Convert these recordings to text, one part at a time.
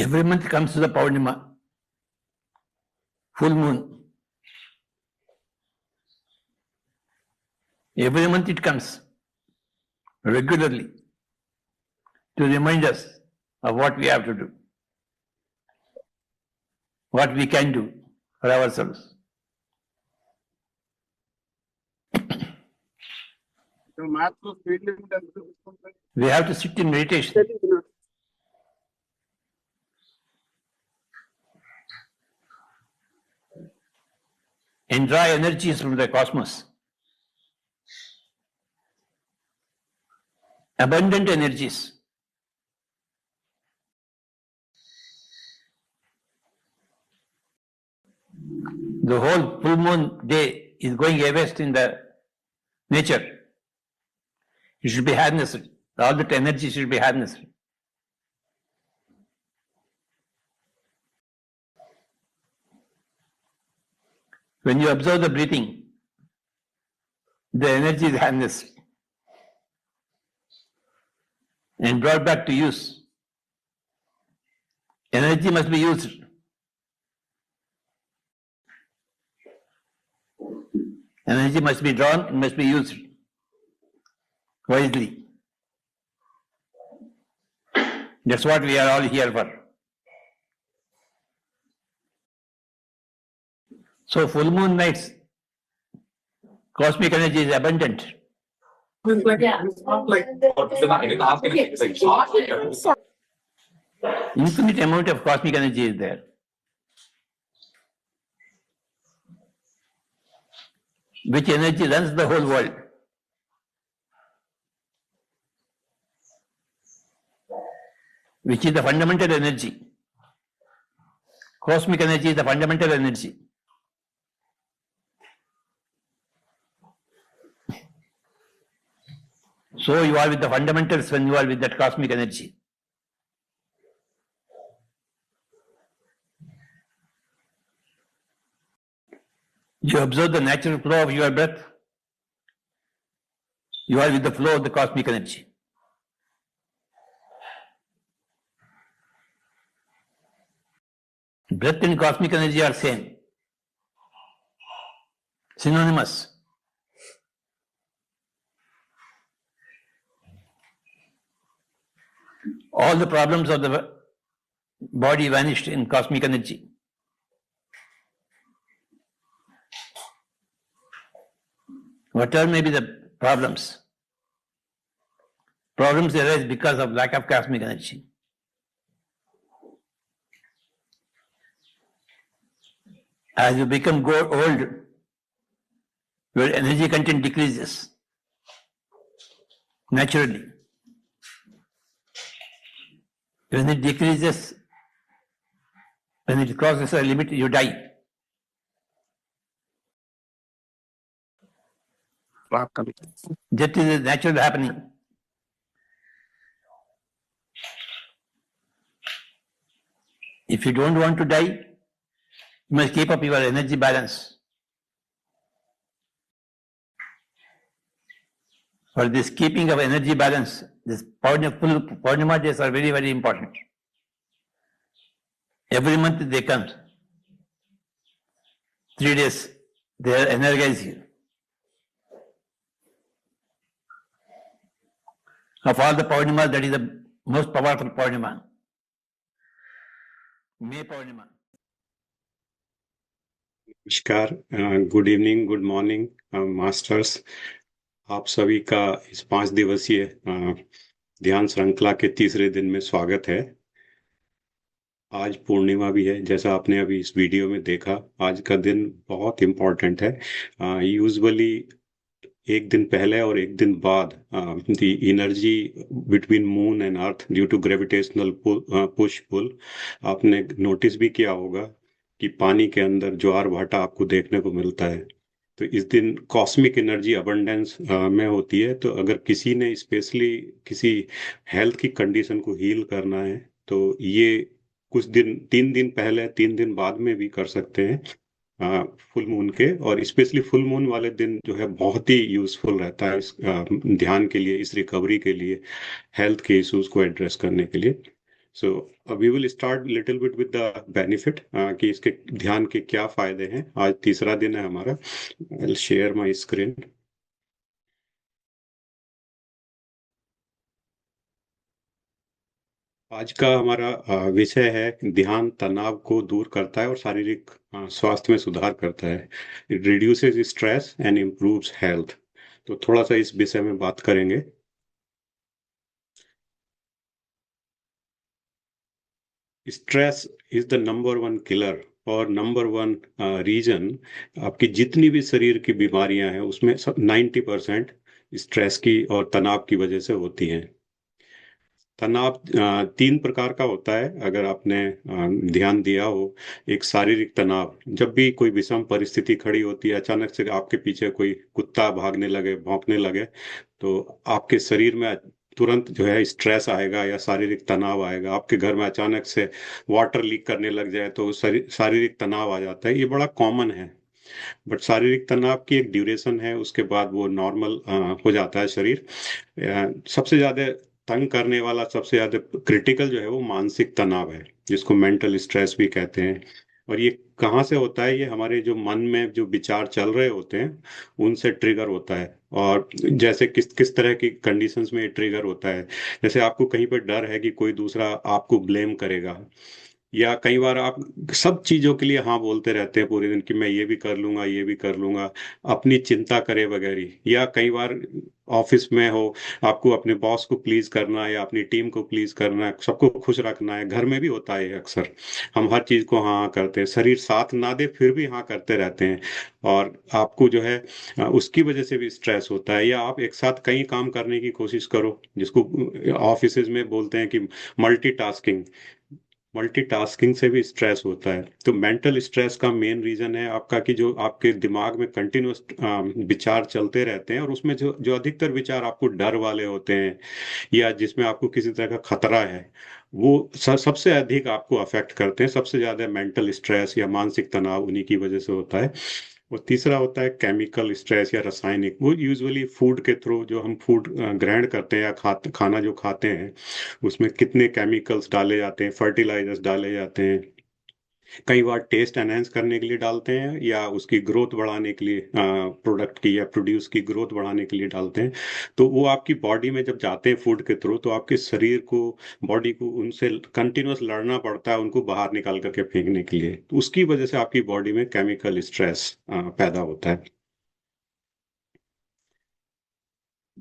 Every month comes to the Paurnima, full moon. Every month it comes regularly to remind us of what we have to do, what we can do for ourselves. We have to sit in meditation. And draw energies from the cosmos. Abundant energies. The whole full moon day is going away in the nature. It should be harnessed. All that energy should be harnessed. When you observe the breathing, the energy is harnessed and brought back to use. Energy must be used. Energy must be drawn, it must be used wisely. That's what we are all here for. So full moon nights, cosmic energy is abundant. Infinite amount of cosmic energy is there. Which energy runs the whole world. Which is the fundamental energy. Cosmic energy is the fundamental energy. So you are with the fundamentals when you are with that cosmic energy. You observe the natural flow of your breath. You are with the flow of the cosmic energy. Breath and cosmic energy are same, synonymous. All the problems of the body vanished in cosmic energy. Whatever may be the problems arise because of lack of cosmic energy. As you become old, your energy content decreases naturally. When it decreases, when it crosses a limit, you die. That is a natural happening. If you don't want to die, you must keep up your energy balance. For this keeping of energy balance, this Purnima days are very, very important. Every month they come. 3 days, they energize you. Of all the Purnima, that is the most powerful Purnima. May Purnima. नमस्कार, good evening, good morning masters. आप सभी का इस 5 दिवसीय ध्यान श्रृंखला के तीसरे दिन में स्वागत है। आज पूर्णिमा भी है, जैसा आपने अभी इस वीडियो में देखा। आज का दिन बहुत इम्पोर्टेंट है। यूजुअली एक दिन पहले और एक दिन बाद the energy between moon and earth due to gravitational push pull, आपने नोटिस भी किया होगा कि पानी के अंदर ज्वार भाटा आपको देखने को मिलता है। तो इस दिन कॉस्मिक एनर्जी अबंडेंस में होती है। तो अगर किसी ने स्पेशली किसी हेल्थ की कंडीशन को हील करना है तो ये कुछ दिन, 3 दिन पहले 3 दिन बाद में भी कर सकते हैं फुल मून के। और स्पेशली फुल मून वाले दिन जो है बहुत ही यूजफुल रहता है इस ध्यान के लिए, इस रिकवरी के लिए, हेल्थ के इश्यूज को एड्रेस करने के लिए। So we will start little bit with the benefit कि इसके ध्यान के क्या फायदे हैं। आज तीसरा दिन है हमारा। I share my screen. आज का हमारा विषय है ध्यान तनाव को दूर करता है और शारीरिक स्वास्थ्य में सुधार करता है। It reduces stress and improves health. तो थोड़ा सा इस विषय में बात करेंगे। Stress is the number one killer और नंबर वन रीजन। आपकी जितनी भी शरीर की बीमारियां हैं उसमें सब 90% स्ट्रेस की और तनाव की वजह से होती हैं। तनाव तीन प्रकार का होता है, अगर आपने ध्यान दिया हो। एक शारीरिक तनाव, जब भी कोई विषम परिस्थिति खड़ी होती है, अचानक से आपके पीछे कोई कुत्ता भागने लगे, भौंकने लगे, तो आपके शरीर में तुरंत जो है स्ट्रेस आएगा या शारीरिक तनाव आएगा। आपके घर में अचानक से वाटर लीक करने लग जाए तो शारीरिक तनाव आ जाता है। ये बड़ा कॉमन है। बट शारीरिक तनाव की एक ड्यूरेशन है, उसके बाद वो नॉर्मल हो जाता है शरीर। सबसे ज्यादा तंग करने वाला, सबसे ज्यादा क्रिटिकल जो है वो मानसिक तनाव है, जिसको मेंटल स्ट्रेस भी कहते हैं। और ये कहाँ से होता है? ये हमारे जो मन में जो विचार चल रहे होते हैं उनसे ट्रिगर होता है। और जैसे किस किस तरह की कंडीशंस में ये ट्रिगर होता है, जैसे आपको कहीं पर डर है कि कोई दूसरा आपको ब्लेम करेगा, या कई बार आप सब चीजों के लिए हाँ बोलते रहते हैं पूरे दिन कि मैं ये भी कर लूंगा, ये भी कर लूंगा, अपनी चिंता करे वगैरह। या कई बार ऑफिस में हो, आपको अपने बॉस को प्लीज करना है या अपनी टीम को प्लीज करना है, सबको खुश रखना है। घर में भी होता है ये अक्सर। हम हर चीज को हाँ हाँ करते हैं, शरीर साथ ना दे फिर भी हाँ करते रहते हैं। और आपको जो है उसकी वजह से भी स्ट्रेस होता है। या आप एक साथ कई काम करने की कोशिश करो, जिसको ऑफिस में बोलते हैं कि मल्टीटास्किंग। मल्टीटास्किंग से भी स्ट्रेस होता है। तो मेंटल स्ट्रेस का मेन रीजन है आपका कि जो आपके दिमाग में कंटिन्यूअस विचार चलते रहते हैं, और उसमें जो जो अधिकतर विचार आपको डर वाले होते हैं या जिसमें आपको किसी तरह का खतरा है, वो सबसे अधिक आपको अफेक्ट करते हैं। सबसे ज्यादा मेंटल स्ट्रेस या मानसिक तनाव उन्हीं की वजह से होता है। और तीसरा होता है केमिकल स्ट्रेस या रासायनिक। वो यूजुअली फूड के थ्रू, जो हम फूड ग्रहण करते हैं या खाना जो खाते हैं, उसमें कितने केमिकल्स डाले जाते हैं, फर्टिलाइजर्स डाले जाते हैं। कई बार टेस्ट एनहेंस करने के लिए डालते हैं या उसकी ग्रोथ बढ़ाने के लिए, प्रोडक्ट की या प्रोड्यूस की ग्रोथ बढ़ाने के लिए डालते हैं। तो वो आपकी बॉडी में जब जाते हैं फूड के थ्रू, तो आपके शरीर को, बॉडी को उनसे कंटिन्यूअस लड़ना पड़ता है, उनको बाहर निकाल करके फेंकने के लिए। तो उसकी वजह से आपकी बॉडी में केमिकल स्ट्रेस पैदा होता है।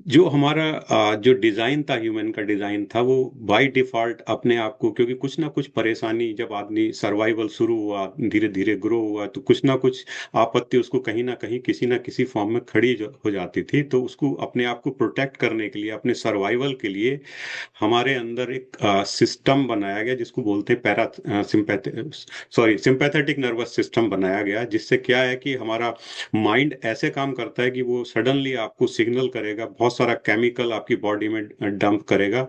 जो हमारा जो डिजाइन था, ह्यूमन का डिजाइन था, वो बाय डिफॉल्ट अपने आप को, क्योंकि कुछ ना कुछ परेशानी, जब आदमी सर्वाइवल शुरू हुआ, धीरे धीरे ग्रो हुआ, तो कुछ ना कुछ आपत्ति उसको कहीं ना कहीं किसी ना किसी फॉर्म में खड़ी हो जाती थी। तो उसको अपने आप को प्रोटेक्ट करने के लिए, अपने सर्वाइवल के लिए हमारे अंदर एक सिस्टम बनाया गया, जिसको बोलते हैं पैरा सिंपैथेटिक नर्वस सिस्टम बनाया गया। जिससे क्या है कि हमारा माइंड ऐसे काम करता है कि वो सडनली आपको सिग्नल करेगा, बहुत सारा केमिकल आपकी बॉडी में डंप करेगा,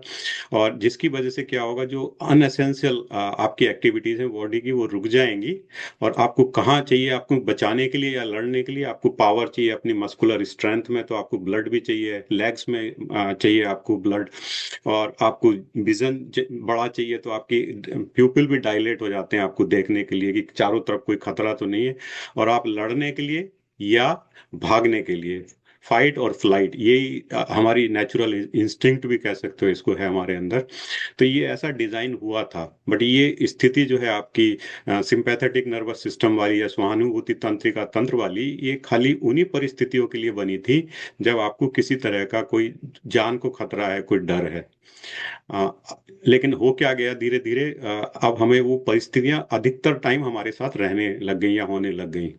और जिसकी वजह से क्या होगा, जो अनएसेंशियल आपकी एक्टिविटीज हैं बॉडी की, वो रुक जाएंगी। और आपको कहाँ चाहिए, आपको बचाने के लिए या लड़ने के लिए आपको पावर चाहिए अपनी मस्कुलर स्ट्रेंथ में, तो आपको ब्लड भी चाहिए, लेग्स में चाहिए आपको ब्लड, और आपको विजन बड़ा चाहिए, तो आपकी प्यूपिल भी डायलेट हो जाते हैं आपको देखने के लिए कि चारों तरफ कोई खतरा तो नहीं है। और आप लड़ने के लिए या भागने के लिए, फाइट और फ्लाइट, यही हमारी नेचुरल इंस्टिंक्ट भी कह सकते हो इसको, है हमारे अंदर। तो ये ऐसा डिजाइन हुआ था। बट ये स्थिति जो है आपकी सिंपैथेटिक नर्वस सिस्टम वाली या सहानुभूति तंत्रिका तंत्र वाली, ये खाली उन्हीं परिस्थितियों के लिए बनी थी जब आपको किसी तरह का कोई जान को खतरा है, कोई डर है। अ, लेकिन हो क्या गया, धीरे धीरे अब हमें वो परिस्थितियां अधिकतर टाइम हमारे साथ रहने लग गई या होने लग गई।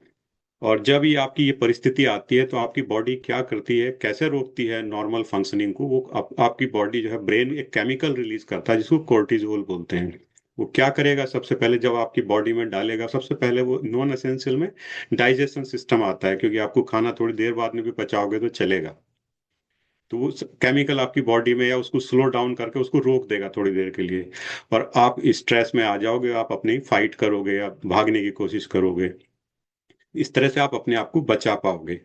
और जब ये आपकी ये परिस्थिति आती है, तो आपकी बॉडी क्या करती है, कैसे रोकती है नॉर्मल फंक्शनिंग को? वो आपकी बॉडी जो है, ब्रेन एक केमिकल रिलीज करता है जिसको कोर्टिजोल बोलते हैं। वो क्या करेगा, सबसे पहले जब आपकी बॉडी में डालेगा, सबसे पहले वो नॉन एसेंशियल में डाइजेशन सिस्टम आता है, क्योंकि आपको खाना थोड़ी देर बाद में भी पचाओगे तो चलेगा। तो वो केमिकल आपकी बॉडी में, या उसको स्लो डाउन करके उसको रोक देगा थोड़ी देर के लिए, और आप स्ट्रेस में आ जाओगे, आप अपनी फाइट करोगे या भागने की कोशिश करोगे। इस तरह से आप अपने आप को बचा पाओगे।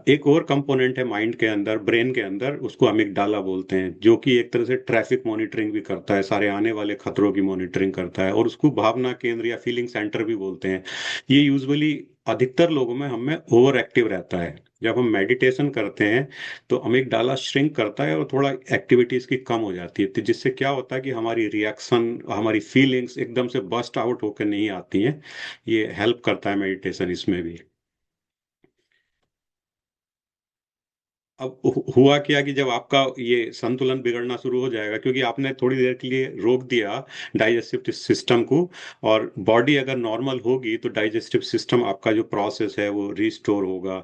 एक और कंपोनेंट है माइंड के अंदर, ब्रेन के अंदर, उसको अमिगडाला बोलते हैं, जो कि एक तरह से ट्रैफिक मॉनिटरिंग भी करता है, सारे आने वाले खतरों की मॉनिटरिंग करता है, और उसको भावना केंद्र या फीलिंग सेंटर भी बोलते हैं। ये यूजुअली अधिकतर लोगों में हमें ओवर एक्टिव रहता है। जब हम मेडिटेशन करते हैं तो अमिगडाला श्रिंक करता है और थोड़ा एक्टिविटीज की कम हो जाती है, तो जिससे क्या होता है कि हमारी रिएक्शन, हमारी फीलिंग्स एकदम से बस्ट आउट होकर नहीं आती हैं। ये हेल्प करता है मेडिटेशन इसमें भी। अब हुआ क्या कि जब आपका ये संतुलन बिगड़ना शुरू हो जाएगा, क्योंकि आपने थोड़ी देर के लिए रोक दिया डाइजेस्टिव सिस्टम को, और बॉडी अगर नॉर्मल होगी तो डाइजेस्टिव सिस्टम आपका जो प्रोसेस है वो रिस्टोर होगा।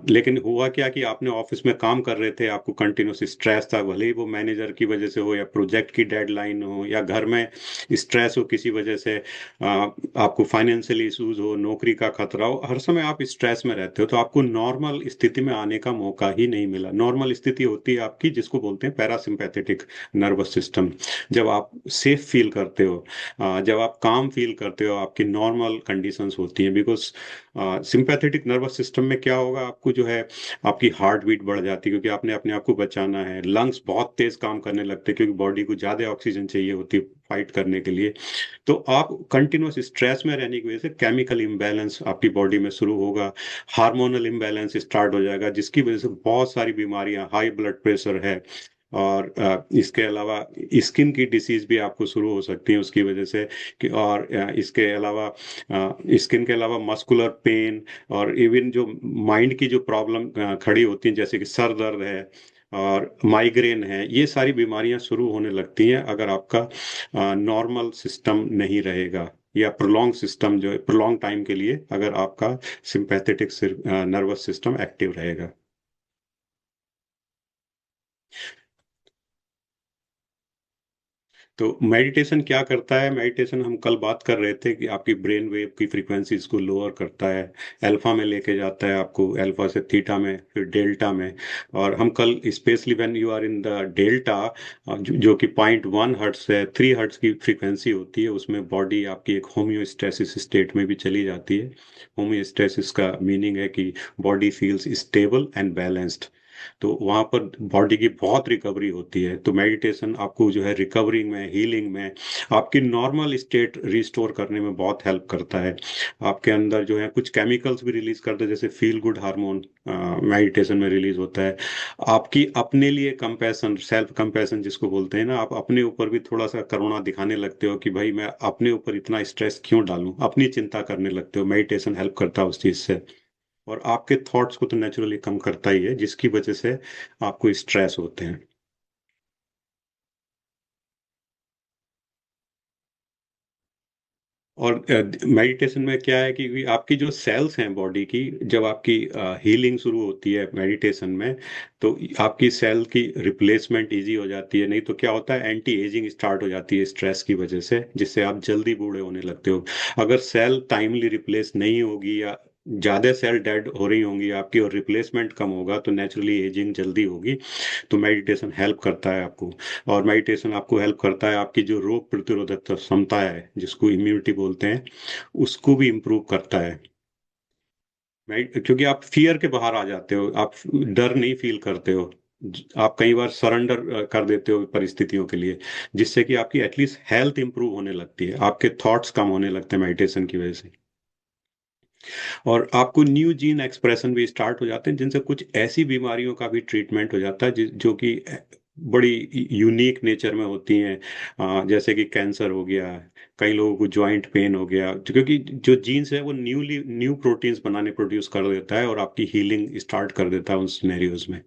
लेकिन हुआ क्या कि आपने ऑफिस में काम कर रहे थे, आपको कंटिन्यूस स्ट्रेस था, भले ही वो मैनेजर की वजह से हो या प्रोजेक्ट की डेडलाइन हो या घर में स्ट्रेस हो किसी वजह से, आपको फाइनेंशियल इश्यूज हो, नौकरी का खतरा हो, हर समय आप स्ट्रेस में रहते हो, तो आपको नॉर्मल स्थिति में आने का मौका ही नहीं मिला। नॉर्मल स्थिति होती है आपकी जिसको बोलते हैं पैरासिम्पैथेटिक नर्वस सिस्टम। जब आप सेफ फील करते हो, जब आप काम फील करते हो, आपकी नॉर्मल कंडीशंस होती हैं। बिकॉज सिंपैथेटिक नर्वस सिस्टम में क्या होगा, आपको जो है आपकी हार्ट बीट बढ़ जाती है, क्योंकि आपने अपने आप को बचाना है। लंग्स बहुत तेज काम करने लगते हैं, क्योंकि बॉडी को ज्यादा ऑक्सीजन चाहिए होती है फाइट करने के लिए। तो आप कंटिन्यूस स्ट्रेस में रहने की वजह से केमिकल इम्बैलेंस आपकी बॉडी में शुरू होगा, हार्मोनल इम्बैलेंस स्टार्ट हो जाएगा, जिसकी वजह से बहुत सारी बीमारियां, हाई ब्लड प्रेशर है, और इसके अलावा स्किन की डिसीज भी आपको शुरू हो सकती है उसकी वजह से कि, और इसके अलावा स्किन के अलावा मस्कुलर पेन, और इवन जो माइंड की जो प्रॉब्लम खड़ी होती है, जैसे कि सर दर्द है और माइग्रेन है, ये सारी बीमारियां शुरू होने लगती हैं अगर आपका नॉर्मल सिस्टम नहीं रहेगा, या प्रोलॉन्ग सिस्टम जो है, प्रोलॉन्ग टाइम के लिए अगर आपका सिंपैथेटिक नर्वस सिस्टम एक्टिव रहेगा। तो मेडिटेशन क्या करता है, मेडिटेशन हम कल बात कर रहे थे कि आपकी ब्रेन वेव की फ्रीक्वेंसीज को लोअर करता है, अल्फा में लेके जाता है आपको, अल्फा से थीटा में, फिर डेल्टा में। और हम कल specially when you are in the delta, जो कि 0.1 हर्ट्स है, 3 हर्ट्स की फ्रीक्वेंसी होती है, उसमें बॉडी आपकी एक होम्योस्टेसिस स्टेट में भी चली जाती है। होम्योस्टेसिस का मीनिंग है कि body feels stable and balanced. तो वहां पर बॉडी की बहुत रिकवरी होती है। तो मेडिटेशन आपको जो है रिकवरी में, हीलिंग में, आपकी नॉर्मल स्टेट रिस्टोर करने में बहुत हेल्प करता है। आपके अंदर जो है कुछ केमिकल्स भी रिलीज करते हैं, जैसे फील गुड हार्मोन मेडिटेशन में रिलीज होता है। आपकी अपने लिए कंपैशन, सेल्फ कंपैशन जिसको बोलते हैं ना, आप अपने ऊपर भी थोड़ा सा करुणा दिखाने लगते हो कि भाई मैं अपने ऊपर इतना स्ट्रेस क्यों डालूं, अपनी चिंता करने लगते हो। मेडिटेशन हेल्प करता है उस चीज से। और आपके थॉट्स को तो नेचुरली कम करता ही है, जिसकी वजह से आपको स्ट्रेस होते हैं। और मेडिटेशन में क्या है कि आपकी जो सेल्स हैं बॉडी की, जब आपकी हीलिंग शुरू होती है मेडिटेशन में, तो आपकी सेल की रिप्लेसमेंट इजी हो जाती है। नहीं तो क्या होता है, एंटी एजिंग स्टार्ट हो जाती है स्ट्रेस की वजह से, जिससे आप जल्दी बूढ़े होने लगते हो। अगर सेल टाइमली रिप्लेस नहीं होगी, या ज्यादा सेल डेड हो रही होंगी आपकी, और रिप्लेसमेंट कम होगा, तो नेचुरली एजिंग जल्दी होगी। तो मेडिटेशन हेल्प करता है आपको। और मेडिटेशन आपको हेल्प करता है आपकी जो रोग प्रतिरोधक क्षमता है, जिसको इम्यूनिटी बोलते हैं, उसको भी इम्प्रूव करता है। क्योंकि आप फियर के बाहर आ जाते हो, आप डर नहीं फील करते हो, आप कई बार सरेंडर कर देते हो परिस्थितियों के लिए, जिससे कि आपकी एटलीस्ट हेल्थ इंप्रूव होने लगती है, आपके थॉट्स कम होने लगते हैं मेडिटेशन की वजह से। और आपको न्यू जीन एक्सप्रेशन भी स्टार्ट हो जाते हैं, जिनसे कुछ ऐसी बीमारियों का भी ट्रीटमेंट हो जाता है जो कि बड़ी यूनिक नेचर में होती हैं। जैसे कि कैंसर हो गया, कई लोगों को जॉइंट पेन हो गया, क्योंकि जो जीन्स है वो न्यू प्रोटीन्स बनाने प्रोड्यूस कर देता है, और आपकी हीलिंग स्टार्ट कर देता है उन सिनेरियोज में।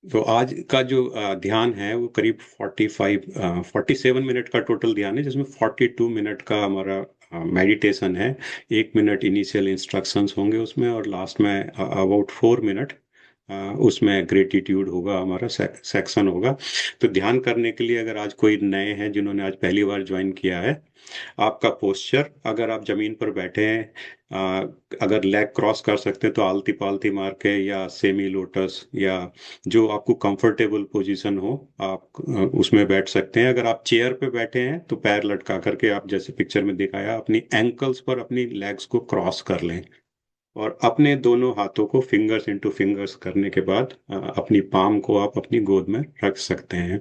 तो आज का जो ध्यान है वो करीब 47 मिनट का टोटल ध्यान है, जिसमें 42 मिनट का हमारा मेडिटेशन है। 1 मिनट इनिशियल इंस्ट्रक्शंस होंगे उसमें, और लास्ट में अबाउट 4 मिनट उसमें ग्रेटिट्यूड होगा, हमारा सेक्शन होगा। तो ध्यान करने के लिए अगर आज कोई नए हैं जिन्होंने आज पहली बार ज्वाइन किया है, आपका पोस्चर, अगर आप जमीन पर बैठे हैं, अगर लेग क्रॉस कर सकते हैं तो आलती पालती मार के या सेमी लोटस या जो आपको कंफर्टेबल पोजीशन हो आप उसमें बैठ सकते हैं। अगर आप चेयर पे बैठे हैं तो पैर लटका करके आप जैसे पिक्चर में दिखाया अपनी एंकल्स पर अपनी लेग्स को क्रॉस कर लें और अपने दोनों हाथों को फिंगर्स इनटू फिंगर्स करने के बाद अपनी पाम को आप अपनी गोद में रख सकते हैं।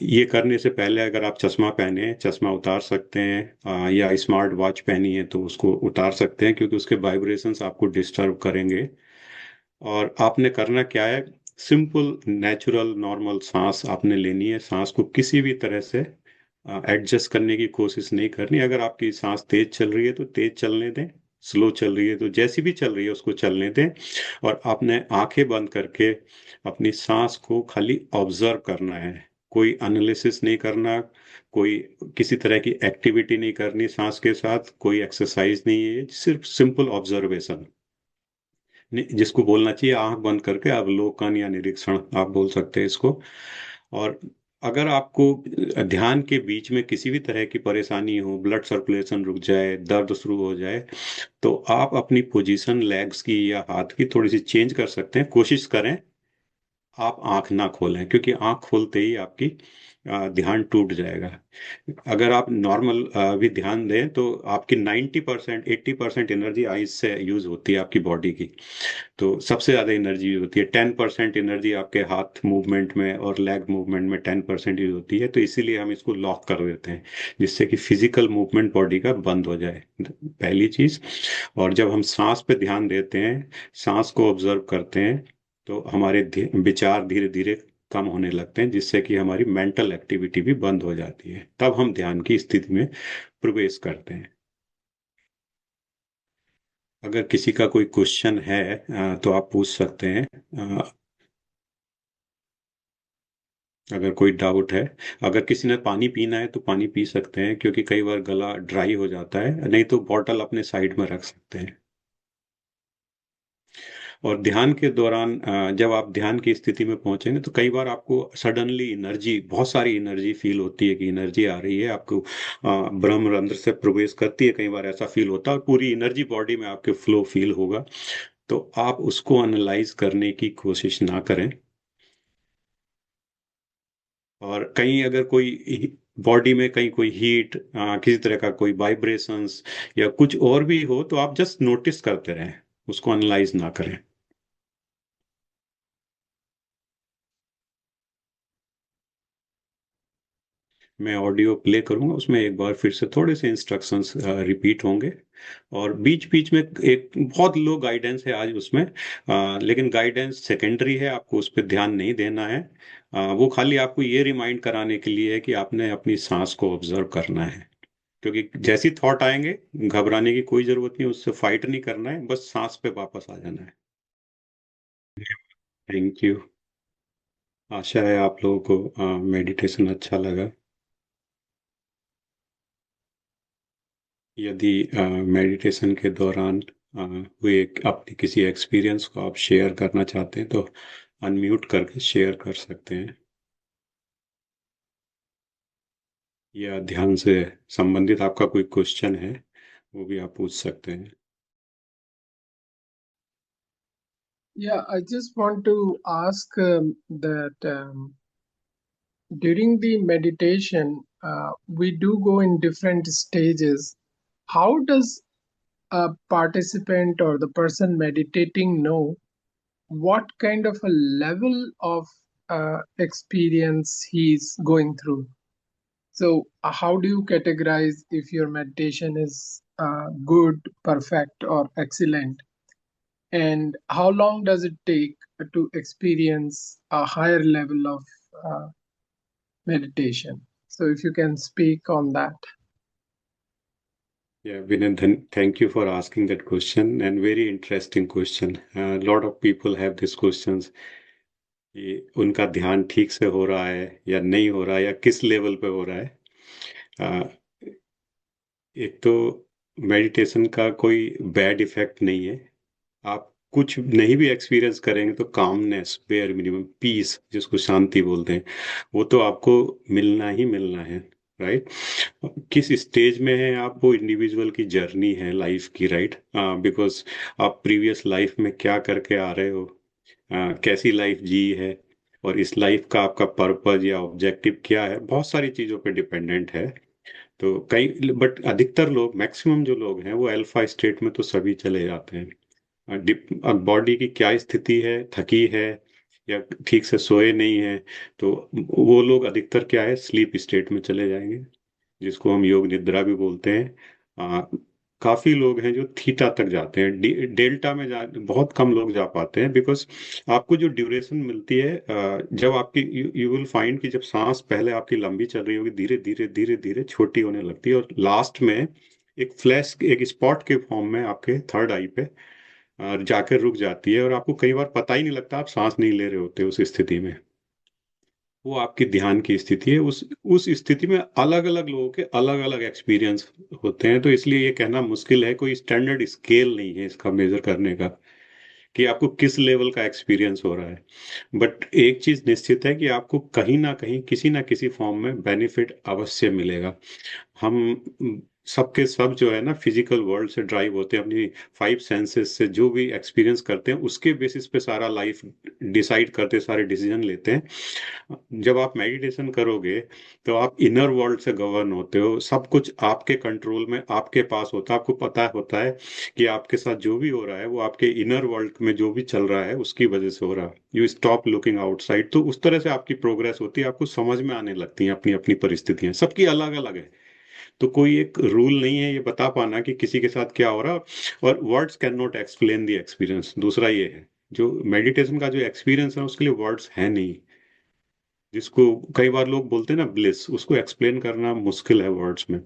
ये करने से पहले अगर आप चश्मा पहने हैं, चश्मा उतार सकते हैं, या स्मार्ट वॉच पहनी है तो उसको उतार सकते हैं क्योंकि उसके वाइब्रेशंस आपको डिस्टर्ब करेंगे। और आपने करना क्या है, सिंपल नेचुरल नॉर्मल सांस आपने लेनी है। सांस को किसी भी तरह से एडजस्ट करने की कोशिश नहीं करनी। अगर आपकी सांस तेज चल रही है तो तेज चलने दें, स्लो चल रही है तो जैसी भी चल रही है उसको चलने दें। और आपने आंखें बंद करके अपनी सांस को खाली ऑब्जर्व करना है, कोई एनालिसिस नहीं करना, कोई किसी तरह की एक्टिविटी नहीं करनी, सांस के साथ कोई एक्सरसाइज नहीं है, सिर्फ सिंपल ऑब्जर्वेशन। जिसको बोलना चाहिए आंख बंद करके अवलोकन या निरीक्षण आप बोल सकते हैं इसको। और अगर आपको ध्यान के बीच में किसी भी तरह की परेशानी हो, ब्लड सर्कुलेशन रुक जाए, दर्द शुरू हो जाए, तो आप अपनी पोजीशन लेग्स की या हाथ की थोड़ी सी चेंज कर सकते हैं। कोशिश करें आप आंख ना खोलें क्योंकि आंख खोलते ही आपकी ध्यान टूट जाएगा। अगर आप नॉर्मल भी ध्यान दें तो आपकी 90% 80% एनर्जी आईज से यूज होती है आपकी बॉडी की। तो सबसे ज्यादा एनर्जी यूज होती है, 10% एनर्जी आपके हाथ मूवमेंट में और लेग मूवमेंट में 10% यूज होती है। तो इसीलिए हम इसको लॉक कर देते हैं जिससे कि फिजिकल मूवमेंट बॉडी का बंद हो जाए, पहली चीज। और जब हम सांस पे ध्यान देते हैं, सांस को ऑब्जर्व करते हैं, तो हमारे विचार धीरे धीरे कम होने लगते हैं जिससे कि हमारी मेंटल एक्टिविटी भी बंद हो जाती है। तब हम ध्यान की स्थिति में प्रवेश करते हैं। अगर किसी का कोई क्वेश्चन है तो आप पूछ सकते हैं। अगर कोई डाउट है, अगर किसी ने पानी पीना है तो पानी पी सकते हैं क्योंकि कई बार गला ड्राई हो जाता है, नहीं तो बॉटल अपने साइड में रख सकते हैं। और ध्यान के दौरान जब आप ध्यान की स्थिति में पहुंचेंगे तो कई बार आपको सडनली एनर्जी, बहुत सारी एनर्जी फील होती है कि एनर्जी आ रही है आपको, ब्रह्म रंध्र से प्रवेश करती है, कई बार ऐसा फील होता है और पूरी एनर्जी बॉडी में आपके फ्लो फील होगा। तो आप उसको एनालाइज करने की कोशिश ना करें। और कहीं अगर कोई बॉडी में कहीं कोई हीट, किसी तरह का कोई वाइब्रेशंस या कुछ और भी हो तो आप जस्ट नोटिस करते रहें, उसको एनालाइज ना करें। मैं ऑडियो प्ले करूंगा, उसमें एक बार फिर से थोड़े से इंस्ट्रक्शंस रिपीट होंगे। और बीच बीच में एक बहुत लो गाइडेंस है आज उसमें, लेकिन गाइडेंस सेकेंडरी है, आपको उस पर ध्यान नहीं देना है। वो खाली आपको ये रिमाइंड कराने के लिए है कि आपने अपनी सांस को ऑब्जर्व करना है। क्योंकि जैसी थॉट आएंगे घबराने की कोई जरूरत नहीं, उससे फाइट नहीं करना है, बस सांस पे वापस आ जाना है। Thank you. आशा है आप लोगों को मेडिटेशन अच्छा लगा। यदि मेडिटेशन के दौरान हुए अपने किसी एक्सपीरियंस को आप शेयर करना चाहते हैं तो अनम्यूट करके शेयर कर सकते हैं, या ध्यान से संबंधित आपका कोई क्वेश्चन है वो भी आप पूछ सकते हैं। Yeah, I just want to ask that during the meditation, we do go in different stages. How does a participant or the person meditating know what kind of a level of experience he's going through? So, how do you categorize if your meditation is good, perfect, or excellent? And how long does it take to experience a higher level of uh, meditation? So, if you can speak on that. Yeah, Vinay, thank you for asking that question and very interesting question. A lot of people have these questions कि उनका ध्यान ठीक से हो रहा है या नहीं हो रहा है या किस लेवल पे हो रहा है। अ, एक तो मेडिटेशन का कोई बैड इफेक्ट नहीं है। आप कुछ नहीं भी एक्सपीरियंस करेंगे तो कामनेस, बेयर मिनिमम, पीस जिसको शांति बोलते हैं, वो तो आपको मिलना ही मिलना है। राइट? किस स्टेज में है आप, वो इंडिविजुअल की जर्नी है लाइफ की। राइट? बिकॉज आप प्रीवियस लाइफ में क्या करके आ रहे हो, कैसी लाइफ जी है, और इस लाइफ का आपका पर्पज या ऑब्जेक्टिव क्या है, बहुत सारी चीजों पे डिपेंडेंट है। तो कई, बट अधिकतर लोग, मैक्सिमम जो लोग हैं, वो अल्फा स्टेट में तो सभी चले जाते हैं। बॉडी की क्या स्थिति है, थकी है या ठीक से सोए नहीं है, तो वो लोग अधिकतर क्या है, स्लीप स्टेट में चले जाएंगे, जिसको हम योग निद्रा भी बोलते हैं। काफी लोग हैं जो थीटा तक जाते हैं, डेल्टा में बहुत कम लोग जा पाते हैं, बिकॉज आपको जो ड्यूरेशन मिलती है, जब आपकी, यू विल फाइंड कि जब सांस पहले आपकी लंबी चल रही होगी, धीरे धीरे धीरे धीरे छोटी होने लगती है, और लास्ट में एक फ्लैश, एक स्पॉट के फॉर्म में आपके थर्ड आई पे जाकर रुक जाती है, और आपको कई बार पता ही नहीं लगता, आप सांस नहीं ले रहे होते उस स्थिति में। वो आपकी ध्यान की स्थिति है। उस स्थिति में अलग अलग लोगों के अलग अलग एक्सपीरियंस होते हैं, तो इसलिए ये कहना मुश्किल है, कोई स्टैंडर्ड स्केल नहीं है इसका मेजर करने का कि आपको किस लेवल का एक्सपीरियंस हो रहा है। बट एक चीज निश्चित है कि आपको कहीं ना किसी फॉर्म में बेनिफिट अवश्य मिलेगा। हम सबके सब जो है ना, फिजिकल वर्ल्ड से ड्राइव होते हैं, अपनी फाइव सेंसेस से जो भी एक्सपीरियंस करते हैं उसके बेसिस पे सारा लाइफ डिसाइड करते हैं, सारे डिसीजन लेते हैं। जब आप मेडिटेशन करोगे तो आप इनर वर्ल्ड से गवर्न होते हो, सब कुछ आपके कंट्रोल में, आपके पास होता है, आपको पता होता है कि आपके साथ जो भी हो रहा है वो आपके इनर वर्ल्ड में जो भी चल रहा है उसकी वजह से हो रहा है। यू स्टॉप लुकिंग आउटसाइड, तो उस तरह से आपकी प्रोग्रेस होती है, आपको समझ में आने लगती है अपनी अपनी परिस्थितियां, सबकी अलग अलग है। तो कोई एक रूल नहीं है ये बता पाना कि किसी के साथ क्या हो रहा, और words can not explain the experience. दूसरा ये है, जो मेडिटेशन का जो एक्सपीरियंस है उसके लिए वर्ड्स है नहीं, जिसको कई बार लोग बोलते हैं ना ब्लिस, उसको एक्सप्लेन करना मुश्किल है वर्ड्स में।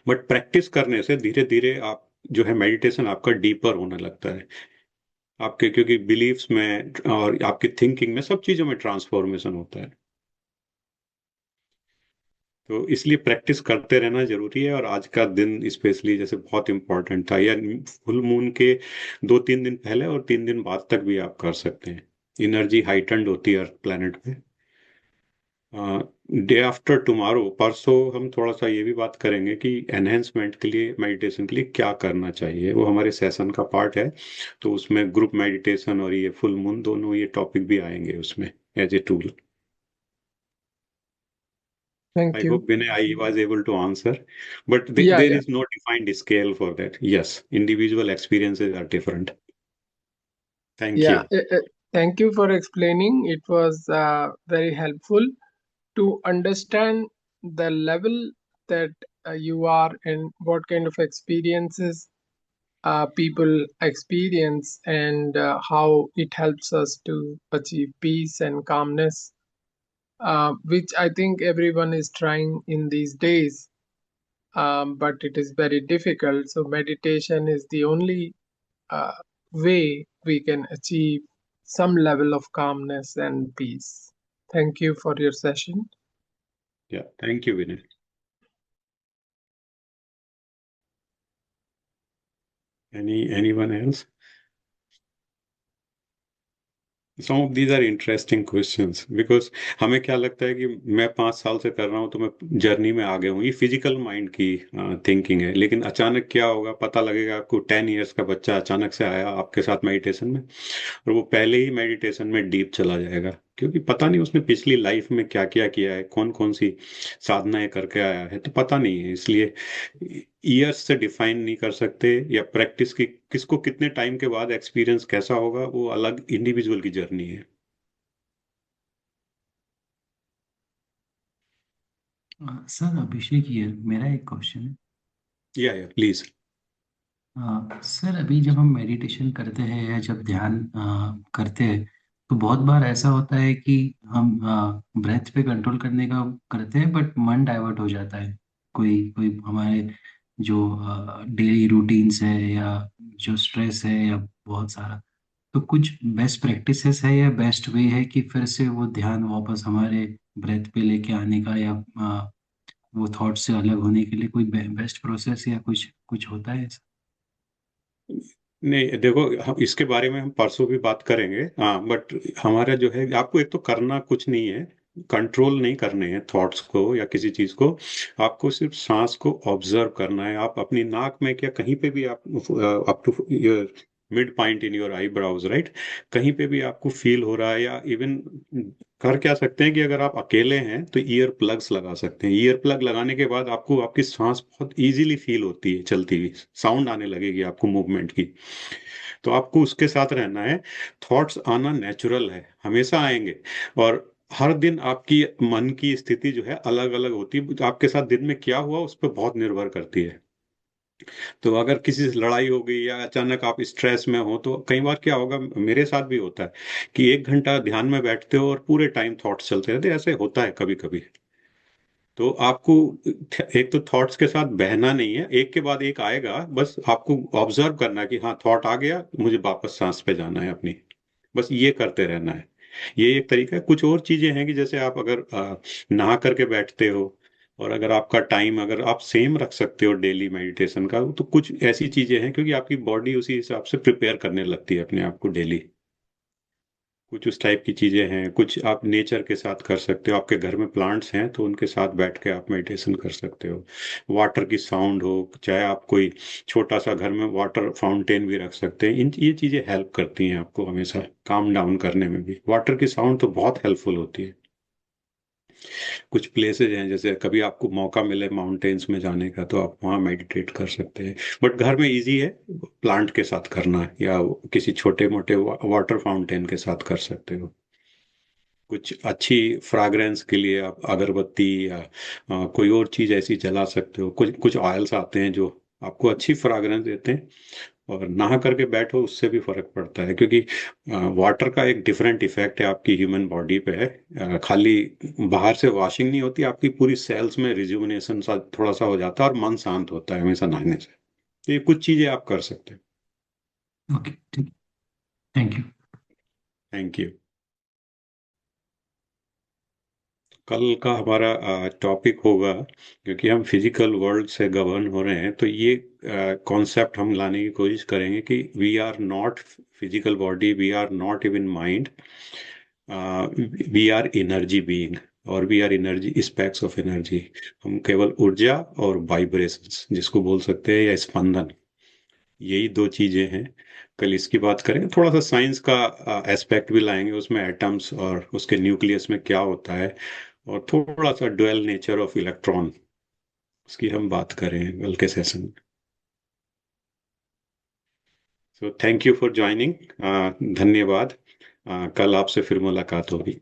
बट प्रैक्टिस करने से धीरे धीरे आप जो है, मेडिटेशन आपका डीपर होने लगता है आपके, क्योंकि बिलीव्स में और आपकी थिंकिंग में, सब चीजों में ट्रांसफॉर्मेशन होता है। तो इसलिए प्रैक्टिस करते रहना जरूरी है, और आज का दिन स्पेशली जैसे बहुत इंपॉर्टेंट था, या फुल मून के 2-3 दिन पहले और 3 दिन बाद तक भी आप कर सकते हैं। एनर्जी हाइटन्ड होती है अर्थ प्लैनेट पे। डे आफ्टर टुमारो, परसों हम थोड़ा सा ये भी बात करेंगे कि एनहेंसमेंट के लिए, मेडिटेशन के लिए क्या करना चाहिए, वो हमारे सेशन का पार्ट है। तो उसमें ग्रुप मेडिटेशन और ये फुल मून, दोनों ये टॉपिक भी आएंगे उसमें as a tool. Thank I you. hope Vinay, I was able to answer, but Yeah, there yeah, is no defined scale for that. Yes, individual experiences are different. Thank yeah. you. Thank you for explaining. It was very helpful to understand the level that you are and what kind of experiences people experience and how it helps us to achieve peace and calmness, which I think everyone is trying in these days. But it is very difficult. So, meditation is the only uh, way we can achieve some level of calmness and peace. Thank you for your session. Yeah, thank you, Vinay. Anyone else? Some of these are interesting questions because हमें क्या लगता है कि मैं 5 साल से कर रहा हूँ तो मैं जर्नी में आगे हूँ, ये फिजिकल माइंड की थिंकिंग है। लेकिन अचानक क्या होगा पता लगेगा, आपको 10 इयर्स का बच्चा अचानक से आया आपके साथ मेडिटेशन में, और वो पहले ही मेडिटेशन में डीप चला जाएगा, क्योंकि पता नहीं उसने पिछली लाइफ में क्या क्या किया है, कौन कौन सी साधनाएं करके आया है, तो पता नहीं है। इसलिए ईयर्स से डिफाइन नहीं कर सकते, या प्रैक्टिस की किसको कितने टाइम के बाद एक्सपीरियंस कैसा होगा, वो अलग इंडिविजुअल की जर्नी है। सर अभिषेक, ये मेरा एक क्वेश्चन है। या प्लीज। सर अभी जब हम मेडिटेशन करते हैं या जब ध्यान करते हैं, तो बहुत बार ऐसा होता है कि हम ब्रेथ पे कंट्रोल करने का करते हैं बट मन डाइवर्ट हो जाता है। कोई कोई हमारे जो डेली रूटीन्स है या जो स्ट्रेस है या बहुत सारा, तो कुछ बेस्ट प्रैक्टिसेस है या बेस्ट वे है कि फिर से वो ध्यान वापस हमारे ब्रेथ पे लेके आने का, या वो थॉट से अलग होने के लिए कोई बेस्ट प्रोसेस या कुछ कुछ होता है ऐसा? नहीं देखो, हम इसके बारे में हम परसों भी बात करेंगे। हाँ, बट हमारा जो है, आपको एक तो करना कुछ नहीं है, कंट्रोल नहीं करने हैं थॉट्स को या किसी चीज को। आपको सिर्फ सांस को ऑब्जर्व करना है। आप अपनी नाक में क्या कहीं पे भी आप up to mid point in your eyebrows, right, कहीं पे भी आपको फील हो रहा है, या इवन कर क्या सकते हैं कि अगर आप अकेले हैं तो ईयर प्लग्स लगा सकते हैं। ईयर प्लग लगाने के बाद आपको आपकी सांस बहुत इजीली फील होती है, चलती हुई साउंड आने लगेगी आपको मूवमेंट की। तो आपको उसके साथ रहना है। थॉट्स आना नेचुरल है, हमेशा आएंगे। और हर दिन आपकी मन की स्थिति जो है अलग अलग होती है। आपके साथ दिन में क्या हुआ उस पर बहुत निर्भर करती है। तो अगर किसी से लड़ाई हो गई या अचानक आप स्ट्रेस में हो, तो कई बार क्या होगा, मेरे साथ भी होता है कि 1 घंटा ध्यान में बैठते हो और पूरे टाइम थॉट्स चलते रहते हैं। ऐसे होता है कभी कभी। तो आपको एक तो थॉट्स के साथ बहना नहीं है, एक के बाद एक आएगा, बस आपको ऑब्जर्व करना है कि हाँ थॉट आ गया, मुझे वापस सांस पे जाना है अपनी। बस ये करते रहना है। ये एक तरीका है। कुछ और चीजें हैं कि जैसे आप अगर नहा करके बैठते हो, और अगर आपका टाइम अगर आप सेम रख सकते हो डेली मेडिटेशन का, तो कुछ ऐसी चीजें हैं, क्योंकि आपकी बॉडी उसी हिसाब से प्रिपेयर करने लगती है अपने आप को डेली। कुछ उस टाइप की चीजें हैं। कुछ आप नेचर के साथ कर सकते हो। आपके घर में प्लांट्स हैं तो उनके साथ बैठ के आप मेडिटेशन कर सकते हो। वाटर की साउंड हो, चाहे आप कोई छोटा सा घर में वाटर फाउंटेन भी रख सकते हैं। इन ये चीजें हेल्प करती हैं आपको हमेशा काम डाउन करने में भी। वाटर की साउंड तो बहुत हेल्पफुल होती है। कुछ प्लेसेज हैं, जैसे कभी आपको मौका मिले माउंटेन्स में जाने का तो आप वहाँ मेडिटेट कर सकते हैं। बट घर में इजी है, प्लांट के साथ करना है, या किसी छोटे मोटे वाटर फाउंटेन के साथ कर सकते हो। कुछ अच्छी फ्रैग्रेंस के लिए आप अगरबत्ती या कोई और चीज ऐसी जला सकते हो। कुछ कुछ ऑयल्स आते हैं जो आपको अच्छी फ्रैग्रेंस देते हैं। और नहा करके बैठो, उससे भी फर्क पड़ता है, क्योंकि वाटर का एक डिफरेंट इफेक्ट है आपकी ह्यूमन बॉडी पे है। खाली बाहर से वॉशिंग नहीं होती, आपकी पूरी सेल्स में रिजुविनेशन सा थोड़ा सा हो जाता है, और मन शांत होता है हमेशा नहाने से। तो ये कुछ चीजें आप कर सकते हो। ओके, ठीक। Thank you. Thank you. कल का हमारा टॉपिक होगा, क्योंकि हम फिजिकल वर्ल्ड से गवर्न हो रहे हैं, तो ये कॉन्सेप्ट हम लाने की कोशिश करेंगे कि we are not physical body, we are not even mind, we are energy being, और we are energy, specks of energy. हम केवल ऊर्जा और वाइब्रेशंस जिसको बोल सकते हैं, या स्पंदन, यही दो चीजें हैं। कल इसकी बात करेंगे। थोड़ा सा साइंस का एस्पेक्ट भी लाएंगे उसमें, एटम्स और उसके न्यूक्लियस में क्या होता है, और थोड़ा सा ड्वेल नेचर ऑफ इलेक्ट्रॉन, उसकी हम बात करें कल के सेशन में। So thank you for joining. धन्यवाद। कल आपसे फिर मुलाकात होगी।